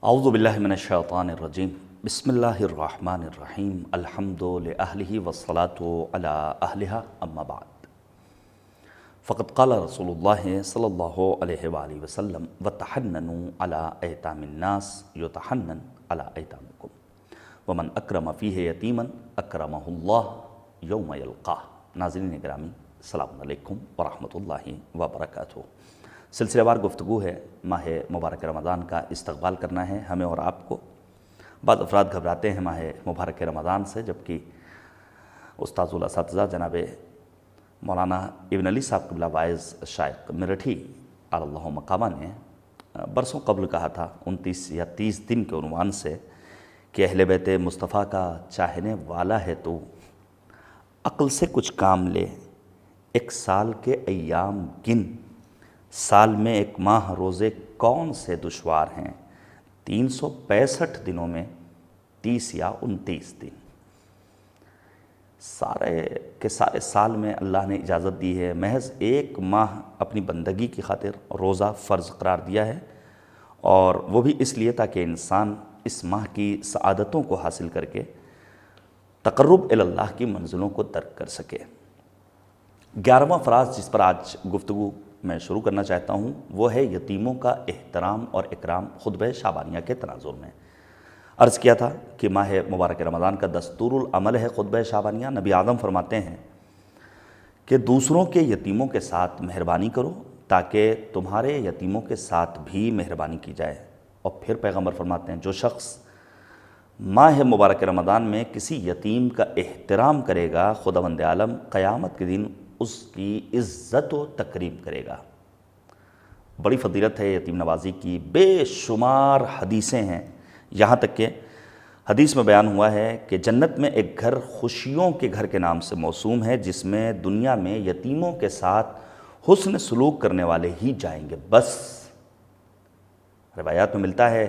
اعوذ باللہ من الشیطان الرجیم بسم اللہ الرحمن الرحیم الحمد لأہلہ والصلاة علی اہلہا اما بعد فقد قال رسول اللہ صلی اللہ علیہ وآلہ وسلم وتحننوا علی ایتام الناس یتحنن علی ایتامکم ومن اکرم فیہ یتیما اکرمہ اللہ یوم یلقاہ۔ ناظرین گرامی، السلام علیکم ورحمۃ اللہ وبرکاتہ۔ سلسلہ وار گفتگو ہے، ماہ مبارک رمضان کا استقبال کرنا ہے ہمیں اور آپ کو۔ بعض افراد گھبراتے ہیں ماہ مبارک رمضان سے، جبکہ استاذ الاساتذہ جناب مولانا ابن علی صاحب قبلہ وائز شائق میرٹھی علی اللہ مقامہ نے برسوں قبل کہا تھا 29 یا 30 دن کے عنوان سے کہ اہل بیت مصطفیٰ کا چاہنے والا ہے تو عقل سے کچھ کام لے، ایک سال کے ایام گن، سال میں ایک ماہ روزے کون سے دشوار ہیں، 365 دنوں میں 30 یا 29 دن، سارے کے سارے سال میں اللہ نے اجازت دی ہے، محض ایک ماہ اپنی بندگی کی خاطر روزہ فرض قرار دیا ہے، اور وہ بھی اس لیے تاکہ انسان اس ماہ کی سعادتوں کو حاصل کر کے تقرب اللہ کی منزلوں کو درک کر سکے۔ 11واں فراز جس پر آج گفتگو میں شروع کرنا چاہتا ہوں وہ ہے یتیموں کا احترام اور اکرام خطبہ شعبانیہ کے تناظر میں۔ عرض کیا تھا کہ ماہ مبارک رمضان کا دستور العمل ہے خطبہ شعبانیہ۔ نبی اعظم فرماتے ہیں کہ دوسروں کے یتیموں کے ساتھ مہربانی کرو تاکہ تمہارے یتیموں کے ساتھ بھی مہربانی کی جائے، اور پھر پیغمبر فرماتے ہیں جو شخص ماہ مبارک رمضان میں کسی یتیم کا احترام کرے گا خداوند عالم قیامت کے دن اس کی عزت و تکریم کرے گا۔ بڑی فضیلت ہے یتیم نوازی کی، بے شمار حدیثیں ہیں، یہاں تک کہ حدیث میں بیان ہوا ہے کہ جنت میں ایک گھر خوشیوں کے گھر کے نام سے موسوم ہے، جس میں دنیا میں یتیموں کے ساتھ حسن سلوک کرنے والے ہی جائیں گے بس۔ روایات میں ملتا ہے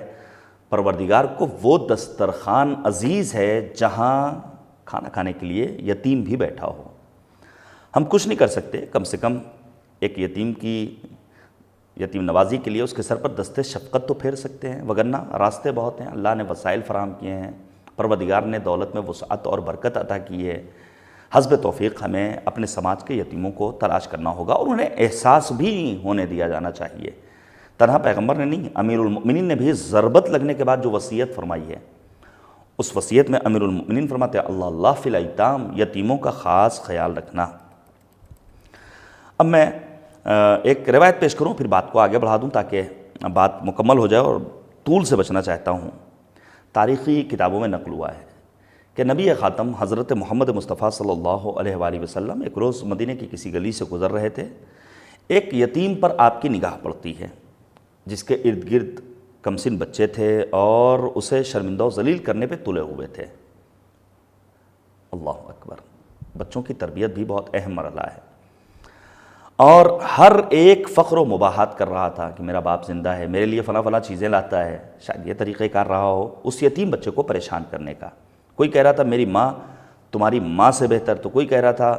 پروردگار کو وہ دسترخوان عزیز ہے جہاں کھانا کھانے کے لیے یتیم بھی بیٹھا ہو۔ ہم کچھ نہیں کر سکتے، کم سے کم ایک یتیم نوازی کے لیے اس کے سر پر دست شفقت تو پھیر سکتے ہیں، وگرنہ راستے بہت ہیں، اللہ نے وسائل فراہم کیے ہیں، پروردگار نے دولت میں وسعت اور برکت عطا کی ہے، حسب توفیق ہمیں اپنے سماج کے یتیموں کو تلاش کرنا ہوگا اور انہیں احساس بھی ہونے دیا جانا چاہیے۔ تنہا پیغمبر نے نہیں، امیر المؤمنین نے بھی ضربت لگنے کے بعد جو وصیت فرمائی ہے، اس وصیت میں امیر المؤمنین فرماتے ہیں اللہ اللہ فی الایتام، یتیموں کا خاص خیال رکھنا۔ اب میں ایک روایت پیش کروں، پھر بات کو آگے بڑھا دوں تاکہ بات مکمل ہو جائے، اور طول سے بچنا چاہتا ہوں۔ تاریخی کتابوں میں نقل ہوا ہے کہ نبی خاتم حضرت محمد مصطفیٰ صلی اللہ علیہ وآلہ وسلم ایک روز مدینہ کی کسی گلی سے گزر رہے تھے، ایک یتیم پر آپ کی نگاہ پڑتی ہے جس کے ارد گرد کمسن بچے تھے اور اسے شرمندہ و ذلیل کرنے پہ تلے ہوئے تھے۔ اللہ اکبر! بچوں کی تربیت بھی بہت اہم مرحلہ ہے، اور ہر ایک فخر و مباحات کر رہا تھا کہ میرا باپ زندہ ہے، میرے لیے فلاں فلاں چیزیں لاتا ہے، شاید یہ طریقہ کار رہا ہو اس یتیم بچے کو پریشان کرنے کا۔ کوئی کہہ رہا تھا میری ماں تمہاری ماں سے بہتر، تو کوئی کہہ رہا تھا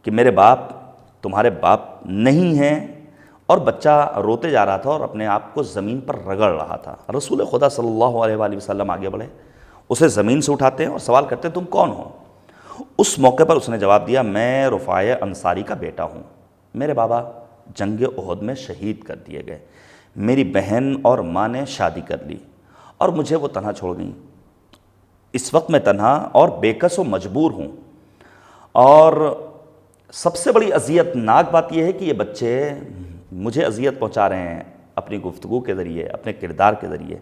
کہ میرے باپ تمہارے باپ نہیں ہیں، اور بچہ روتے جا رہا تھا اور اپنے آپ کو زمین پر رگڑ رہا تھا۔ رسول خدا صلی اللہ علیہ وآلہ وسلم آگے بڑھے، اسے زمین سے اٹھاتے ہیں اور سوال کرتے ہیں تم کون ہو؟ اس موقع پر اس نے جواب دیا میں رفاع انصاری کا بیٹا ہوں، میرے بابا جنگ احد میں شہید کر دیے گئے، میری بہن اور ماں نے شادی کر لی اور مجھے وہ تنہا چھوڑ گئیں، اس وقت میں تنہا اور بے کس و مجبور ہوں، اور سب سے بڑی اذیت ناک بات یہ ہے کہ یہ بچے مجھے اذیت پہنچا رہے ہیں اپنی گفتگو کے ذریعے، اپنے کردار کے ذریعے۔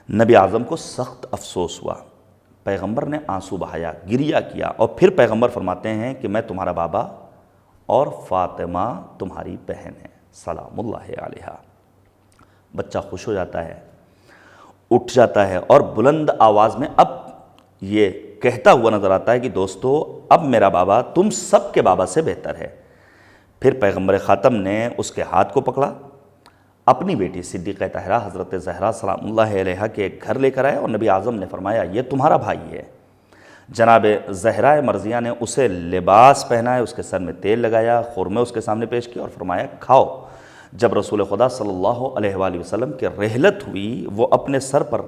نبی اعظم کو سخت افسوس ہوا، پیغمبر نے آنسو بہایا، گریہ کیا، اور پھر پیغمبر فرماتے ہیں کہ میں تمہارا بابا اور فاطمہ تمہاری بہن ہے سلام اللہ علیہا۔ بچہ خوش ہو جاتا ہے، اٹھ جاتا ہے، اور بلند آواز میں اب یہ کہتا ہوا نظر آتا ہے کہ دوستو اب میرا بابا تم سب کے بابا سے بہتر ہے۔ پھر پیغمبر خاتم نے اس کے ہاتھ کو پکڑا، اپنی بیٹی صدیقہ طاہرہ حضرت زہرا سلام اللہ علیہا کے گھر لے کر آئے، اور نبی اعظم نے فرمایا یہ تمہارا بھائی ہے۔ جناب زہرا مرضیہ نے اسے لباس پہنائے، اس کے سر میں تیل لگایا، خرمے اس کے سامنے پیش کیا اور فرمایا کھاؤ۔ جب رسول خدا صلی اللہ علیہ وآلہ وسلم کی رحلت ہوئی وہ اپنے سر پر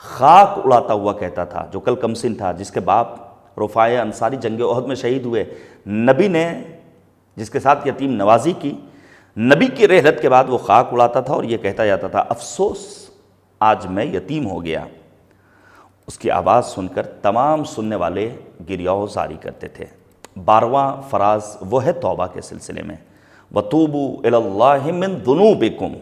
خاک اڑاتا ہوا کہتا تھا، جو کل کمسن تھا، جس کے باپ رفاع انصاری جنگ احد میں شہید ہوئے، نبی نے جس کے ساتھ یتیم نوازی کی، نبی کی رحلت کے بعد وہ خاک اڑاتا تھا اور یہ کہتا جاتا تھا افسوس آج میں یتیم ہو گیا۔ اس کی آواز سن کر تمام سننے والے گریہ زاری کرتے تھے۔ 12واں فراز وہ ہے توبہ کے سلسلے میں، وَتُوبُوا إِلَى اللَّهِ مِن ذُنُوبِكُمْ۔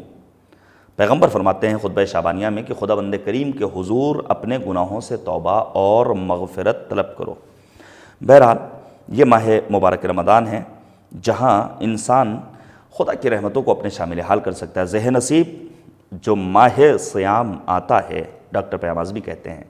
پیغمبر فرماتے ہیں خطبہ شعبانیہ میں کہ خدا بند کریم کے حضور اپنے گناہوں سے توبہ اور مغفرت طلب کرو۔ بہرحال یہ ماہ مبارک رمضان ہے جہاں انسان خدا کی رحمتوں کو اپنے شامل حال کر سکتا ہے۔ ذہ نصیب جو ماہ سیام آتا ہے، ڈاکٹر پیام اعظمی کہتے ہیں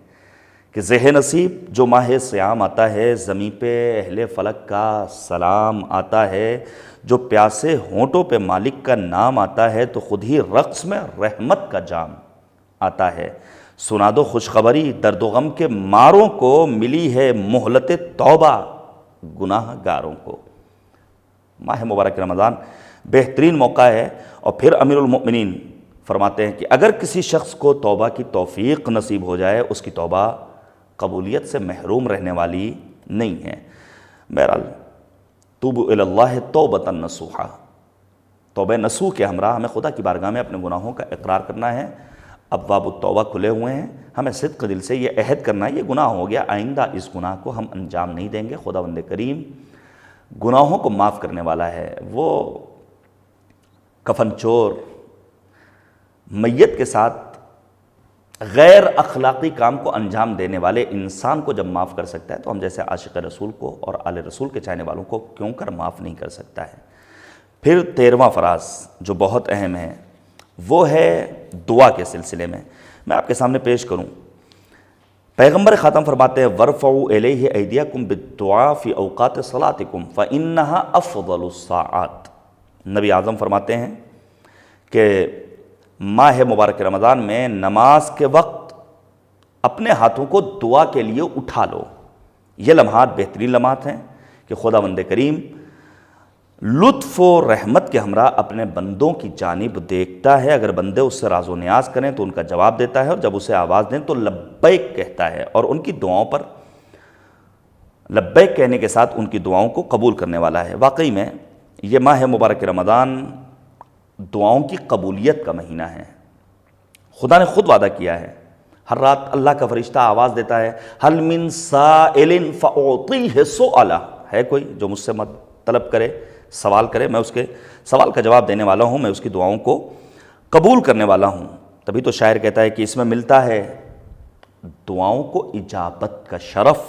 کہ ذہ نصیب جو ماہ سیام آتا ہے، زمیں پہ اہل فلک کا سلام آتا ہے، جو پیاسے ہونٹوں پہ مالک کا نام آتا ہے تو خود ہی رقص میں رحمت کا جام آتا ہے۔ سنا دو خوشخبری درد و غم کے ماروں کو، ملی ہے مہلت توبہ گناہ گاروں کو۔ ماہ مبارک رمضان بہترین موقع ہے، اور پھر امیر المؤمنین فرماتے ہیں کہ اگر کسی شخص کو توبہ کی توفیق نصیب ہو جائے، اس کی توبہ قبولیت سے محروم رہنے والی نہیں ہے۔ بہرحال توبوا الی اللہ توبۃ نصوحا، توبہ نصوح کے ہمراہ ہمیں خدا کی بارگاہ میں اپنے گناہوں کا اقرار کرنا ہے۔ ابواب التوبہ کھلے ہوئے ہیں، ہمیں صدق دل سے یہ عہد کرنا ہے یہ گناہ ہو گیا، آئندہ اس گناہ کو ہم انجام نہیں دیں گے۔ خدا بند کریم گناہوں کو معاف کرنے والا ہے۔ وہ کفن چور میت کے ساتھ غیر اخلاقی کام کو انجام دینے والے انسان کو جب معاف کر سکتا ہے تو ہم جیسے عاشق رسول کو اور آل رسول کے چاہنے والوں کو کیوں کر معاف نہیں کر سکتا ہے۔ پھر 13واں فراز جو بہت اہم ہے وہ ہے دعا کے سلسلے میں، میں آپ کے سامنے پیش کروں۔ پیغمبر خاتم فرماتے ہیں وَارْفَعُوا إِلَيْهِ أَيْدِيَكُمْ بِالدُّعَاءِ فِي أَوْقَاتِ صَلَاتِكُمْ فَإِنَّهَا أَفْضَلُ السَّاعَاتِ۔ نبی اعظم فرماتے ہیں کہ ماہ مبارک رمضان میں نماز کے وقت اپنے ہاتھوں کو دعا کے لیے اٹھا لو۔ یہ لمحات بہترین لمحات ہیں کہ خدا بند کریم لطف و رحمت کے ہمراہ اپنے بندوں کی جانب دیکھتا ہے۔ اگر بندے اس سے راز و نیاز کریں تو ان کا جواب دیتا ہے، اور جب اسے آواز دیں تو لبیک کہتا ہے، اور ان کی دعاؤں پر لبیک کہنے کے ساتھ ان کی دعاؤں کو قبول کرنے والا ہے۔ واقعی میں یہ ماہ مبارک رمضان دعاؤں کی قبولیت کا مہینہ ہے۔ خدا نے خود وعدہ کیا ہے، ہر رات اللہ کا فرشتہ آواز دیتا ہے حل من سائل فاعطیہ سؤالہ، ہے کوئی جو مجھ سے طلب کرے، سوال کرے، میں اس کے سوال کا جواب دینے والا ہوں، میں اس کی دعاؤں کو قبول کرنے والا ہوں۔ تبھی تو شاعر کہتا ہے کہ اس میں ملتا ہے دعاؤں کو اجابت کا شرف،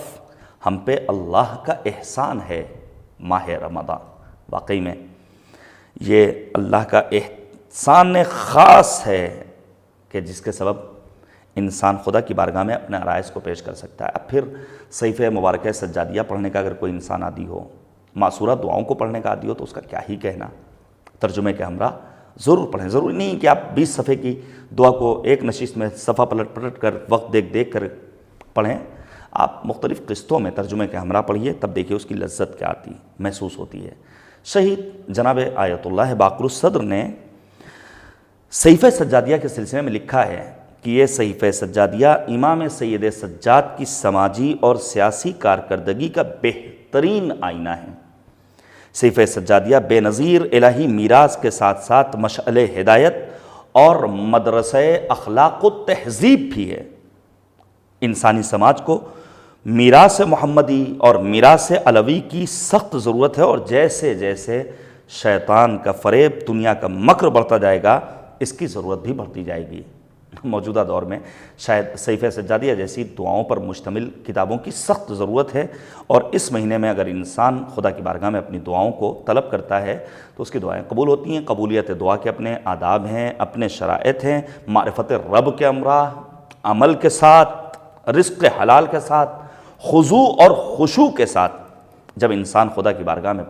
ہم پہ اللہ کا احسان ہے ماہ رمضان۔ واقعی میں یہ اللہ کا احسان خاص ہے کہ جس کے سبب انسان خدا کی بارگاہ میں اپنے عرائض کو پیش کر سکتا ہے۔ اب پھر صحیفہ مبارکہ سجادیہ پڑھنے کا اگر کوئی انسان عادی ہو، معصورہ دعاؤں کو پڑھنے کا عادی ہو، تو اس کا کیا ہی کہنا۔ ترجمے کے ہمراہ ضرور پڑھیں، ضروری نہیں کہ آپ 20 صفحے کی دعا کو ایک نشست میں صفحہ پلٹ پلٹ کر وقت دیکھ کر پڑھیں، آپ مختلف قسطوں میں ترجمے کے ہمراہ پڑھیے، تب دیکھیے اس کی لذت کیا آتی محسوس ہوتی ہے۔ شہید جناب آیت اللہ باقر الصدر نے صحیفہ سجادیہ کے سلسلے میں لکھا ہے کہ یہ صحیفہ سجادیہ امام سید سجاد کی سماجی اور سیاسی کارکردگی کا بہترین آئینہ ہے۔ صحیفہ سجادیہ بے نظیر الہی میراث کے ساتھ ساتھ مشعل ہدایت اور مدرسہ اخلاق و تہذیب بھی ہے۔ انسانی سماج کو میراث محمدی اور میراث علوی کی سخت ضرورت ہے، اور جیسے جیسے شیطان کا فریب، دنیا کا مکر بڑھتا جائے گا، اس کی ضرورت بھی بڑھتی جائے گی۔ موجودہ دور میں شاید صحیفہ سجادیہ جیسی دعاؤں پر مشتمل کتابوں کی سخت ضرورت ہے، اور اس مہینے میں اگر انسان خدا کی بارگاہ میں اپنی دعاؤں کو طلب کرتا ہے تو اس کی دعائیں قبول ہوتی ہیں۔ قبولیت دعا کے اپنے آداب ہیں، اپنے شرائط ہیں، معرفت رب کے ہمراہ، عمل کے ساتھ، رزق حلال کے ساتھ، خضوع اور خشوع کے ساتھ جب انسان خدا کی بارگاہ میں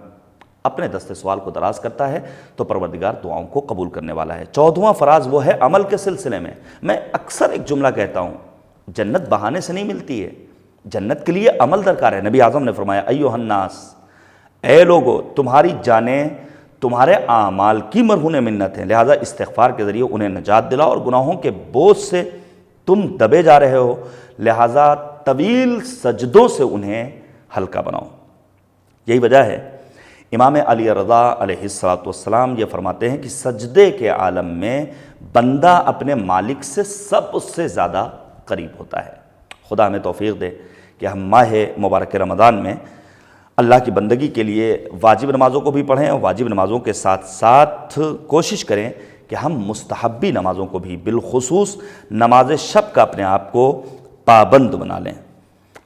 اپنے دست سوال کو دراز کرتا ہے تو پروردگار دعاؤں کو قبول کرنے والا ہے۔ 14واں فراز وہ ہے عمل کے سلسلے میں۔ میں اکثر ایک جملہ کہتا ہوں، جنت بہانے سے نہیں ملتی ہے، جنت کے لیے عمل درکار ہے۔ نبی اعظم نے فرمایا ایھا الناس، اے لوگو، تمہاری جانیں تمہارے اعمال کی مرہون منت ہیں، لہٰذا استغفار کے ذریعے انہیں نجات دلاؤ، اور گناہوں کے بوجھ سے تم دبے جا رہے ہو، لہٰذا طویل سجدوں سے انہیں ہلکا بناؤ۔ یہی وجہ ہے امام علی رضا علیہ السلام یہ فرماتے ہیں کہ سجدے کے عالم میں بندہ اپنے مالک سے سب سے زیادہ قریب ہوتا ہے۔ خدا ہمیں توفیق دے کہ ہم ماہ مبارک رمضان میں اللہ کی بندگی کے لیے واجب نمازوں کو بھی پڑھیں، اور واجب نمازوں کے ساتھ ساتھ کوشش کریں کہ ہم مستحبی نمازوں کو بھی، بالخصوص نماز شب کا اپنے آپ کو پابند بنا لیں۔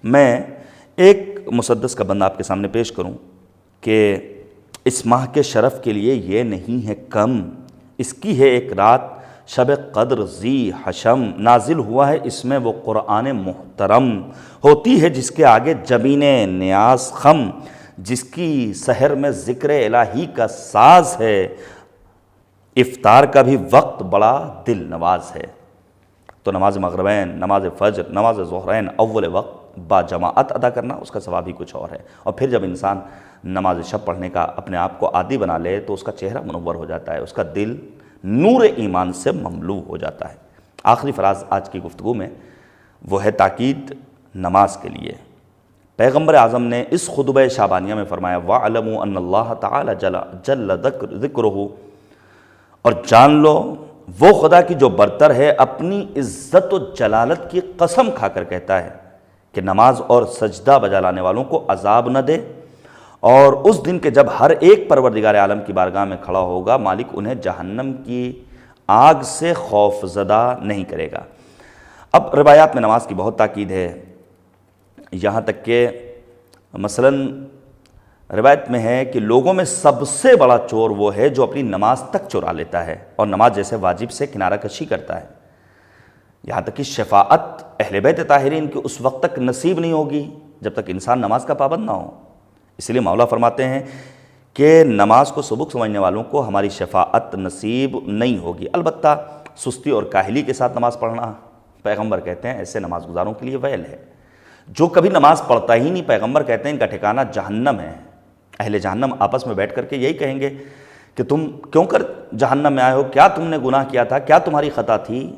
میں ایک مسدس کا بند آپ کے سامنے پیش کروں کہ اس ماہ کے شرف کے لیے یہ نہیں ہے کم، اس کی ہے ایک رات شب قدر ذی حشم، نازل ہوا ہے اس میں وہ قرآن محترم، ہوتی ہے جس کے آگے جبین نیاز خم، جس کی سحر میں ذکر الہی کا ساز ہے، افطار کا بھی وقت بڑا دل نواز ہے۔ تو نماز مغربین، نماز فجر، نماز ظہرین اول وقت با جماعت ادا کرنا، اس کا ثواب ہی کچھ اور ہے۔ اور پھر جب انسان نماز شب پڑھنے کا اپنے آپ کو عادی بنا لے تو اس کا چہرہ منور ہو جاتا ہے، اس کا دل نور ایمان سے مملو ہو جاتا ہے۔ آخری فراز آج کی گفتگو میں وہ ہے تاکید نماز کے لیے۔ پیغمبر اعظم نے اس خطبہ شعبانیہ میں فرمایا وَاعْلَمُوا أَنَّ اللَّهَ تَعَالَى جَلَّ ذِكْرُهُ، اور جان لو وہ خدا کی جو برتر ہے اپنی عزت و جلالت کی قسم کھا کر کہتا ہے کہ نماز اور سجدہ بجا لانے والوں کو عذاب نہ دے، اور اس دن کے جب ہر ایک پروردگار عالم کی بارگاہ میں کھڑا ہوگا مالک انہیں جہنم کی آگ سے خوف زدہ نہیں کرے گا۔ اب روایات میں نماز کی بہت تاکید ہے، یہاں تک کہ مثلاً روایت میں ہے کہ لوگوں میں سب سے بڑا چور وہ ہے جو اپنی نماز تک چرا لیتا ہے اور نماز جیسے واجب سے کنارہ کشی کرتا ہے۔ یہاں تک کہ شفاعت اہل بیت طاہرین کی اس وقت تک نصیب نہیں ہوگی جب تک انسان نماز کا پابند نہ ہو۔ اس لیے مولا فرماتے ہیں کہ نماز کو سبک سمجھنے والوں کو ہماری شفاعت نصیب نہیں ہوگی، البتہ سستی اور کاہلی کے ساتھ نماز پڑھنا، پیغمبر کہتے ہیں ایسے نماز گزاروں کے لیے ویل ہے۔ جو کبھی نماز پڑھتا ہی نہیں، پیغمبر کہتے ہیں ان کا ٹھکانہ جہنم ہے۔ اہل جہنم آپس میں بیٹھ کر کے یہی کہیں گے کہ تم کیوں کر جہنم میں آئے ہو، کیا تم نے گناہ کیا تھا، کیا تمہاری خطا تھی؟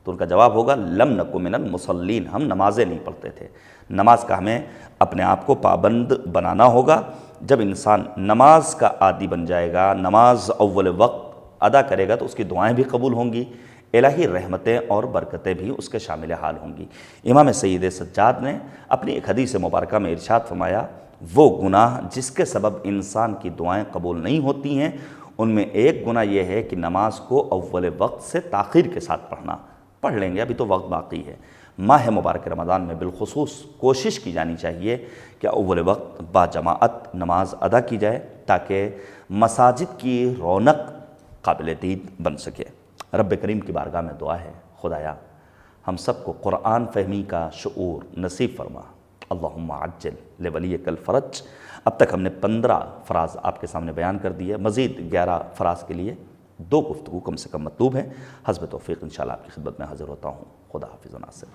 تو ان کا جواب ہوگا لم نکو من المصلین، ہم نمازیں نہیں پڑھتے تھے۔ نماز کا ہمیں اپنے آپ کو پابند بنانا ہوگا۔ جب انسان نماز کا عادی بن جائے گا، نماز اول وقت ادا کرے گا تو اس کی دعائیں بھی قبول ہوں گی، الہی رحمتیں اور برکتیں بھی اس کے شامل حال ہوں گی۔ امام سید سجاد نے اپنی ایک حدیث مبارکہ میں ارشاد فرمایا وہ گناہ جس کے سبب انسان کی دعائیں قبول نہیں ہوتی ہیں، ان میں ایک گناہ یہ ہے کہ نماز کو اول وقت سے تاخیر کے ساتھ پڑھنا۔ پڑھ لیں گے، ابھی تو وقت باقی ہے۔ ماہ مبارک رمضان میں بالخصوص کوشش کی جانی چاہیے کہ اول وقت با جماعت نماز ادا کی جائے تاکہ مساجد کی رونق قابل دید بن سکے۔ رب کریم کی بارگاہ میں دعا ہے خدایا ہم سب کو قرآن فہمی کا شعور نصیب فرما، اللہم عجل لولیک الفرج۔ اب تک ہم نے 15 فراز آپ کے سامنے بیان کر دیے، مزید 11 فراز کے لیے 2 گفتگو کم سے کم مطلوب ہیں۔ حسب توفیق انشاءاللہ آپ کی خدمت میں حاضر ہوتا ہوں۔ خدا حافظ و ناصر۔